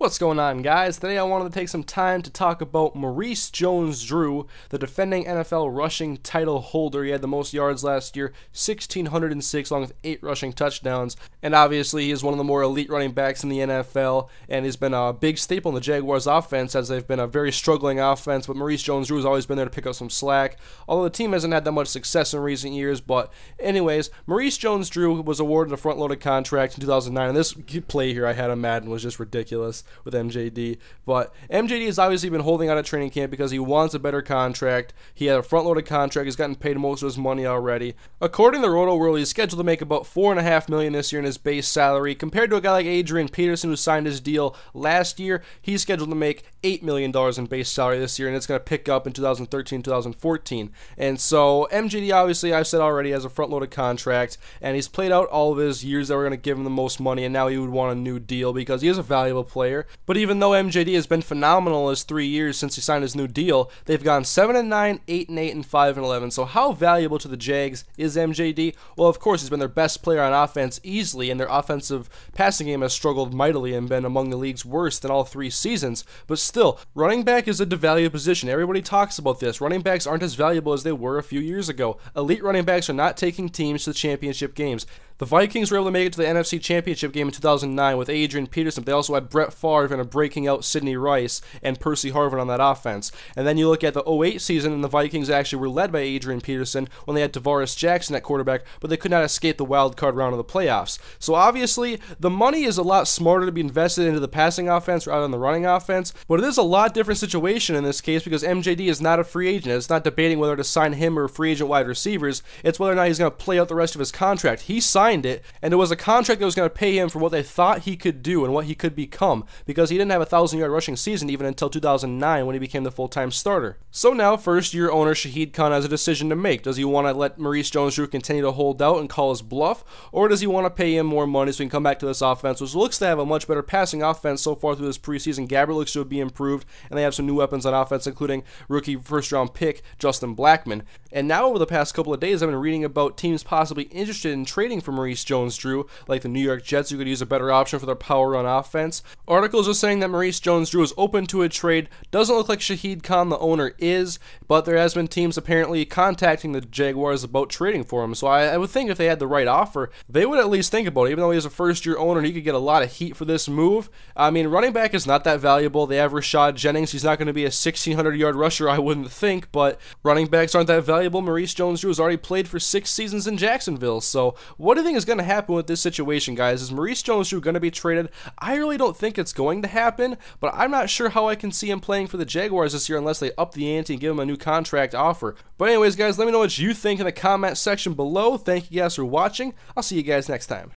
What's going on, guys? Today I wanted to take some time to talk about Maurice Jones-Drew, the defending NFL rushing title holder. He had the most yards last year, 1,606, along with 8 rushing touchdowns. And obviously, he is one of the more elite running backs in the NFL, and he's been a big staple in the Jaguars' offense, as they've been a very struggling offense. But Maurice Jones-Drew has always been there to pick up some slack, although the team hasn't had that much success in recent years. But anyways, Maurice Jones-Drew was awarded a front-loaded contract in 2009, and this play here I had on Madden was just ridiculous with MJD. But MJD has obviously been holding out at training camp because he wants a better contract. He had a front-loaded contract. He's gotten paid most of his money already. According to Roto World, he's scheduled to make about $4.5 million this year in his base salary. Compared to a guy like Adrian Peterson, who signed his deal last year, he's scheduled to make $8 million in base salary this year, and it's going to pick up in 2013, 2014. And so MJD, obviously, I've said already, has a front-loaded contract, and he's played out all of his years that were going to give him the most money, and now he would want a new deal because he is a valuable player. But even though MJD has been phenomenal his 3 years since he signed his new deal, they've gone 7-9, 8-8, and 5-11. So how valuable to the Jags is MJD? Well, of course, he's been their best player on offense easily, and their offensive passing game has struggled mightily and been among the league's worst in all 3 seasons. But still, running back is a devalued position. Everybody talks about this. Running backs aren't as valuable as they were a few years ago. Elite running backs are not taking teams to the championship games. The Vikings were able to make it to the NFC Championship game in 2009 with Adrian Peterson, but they also had Brett Favre and a breaking out Sidney Rice and Percy Harvin on that offense. And then you look at the 2008 season, and the Vikings actually were led by Adrian Peterson when they had Tavares Jackson at quarterback, but they could not escape the wild card round of the playoffs. So obviously, the money is a lot smarter to be invested into the passing offense rather than the running offense, but it is a lot different situation in this case because MJD is not a free agent. It's not debating whether to sign him or free agent wide receivers. It's whether or not he's going to play out the rest of his contract. He signed it, and it was a contract that was going to pay him for what they thought he could do and what he could become, because he didn't have a 1,000-yard rushing season even until 2009 when he became the full-time starter. So now, first-year owner Shahid Khan has a decision to make. Does he want to let Maurice Jones-Drew continue to hold out and call his bluff, or does he want to pay him more money so he can come back to this offense, which looks to have a much better passing offense so far through this preseason? Gabriel looks to be improved, and they have some new weapons on offense, including rookie first-round pick Justin Blackmon. And now, over the past couple of days, I've been reading about teams possibly interested in trading for Maurice Jones-Drew, like the New York Jets, who could use a better option for their power run offense. Articles are saying that Maurice Jones-Drew is open to a trade. Doesn't look like Shahid Khan, the owner, is, but there has been teams apparently contacting the Jaguars about trading for him. So I would think if they had the right offer, they would at least think about it. Even though he is a first-year owner and he could get a lot of heat for this move, I mean, running back is not that valuable. They have Rashad Jennings. He's not going to be a 1,600-yard rusher, I wouldn't think, but running backs aren't that valuable. Maurice Jones-Drew has already played for 6 seasons in Jacksonville. So what do you think is going to happen with this situation, guys? Is Maurice Jones-Drew going to be traded? I really don't think it's going to happen, but I'm not sure how I can see him playing for the Jaguars this year unless they up the ante and give him a new contract offer. But anyways, guys, let me know what you think in the comment section below. Thank you guys for watching. I'll see you guys next time.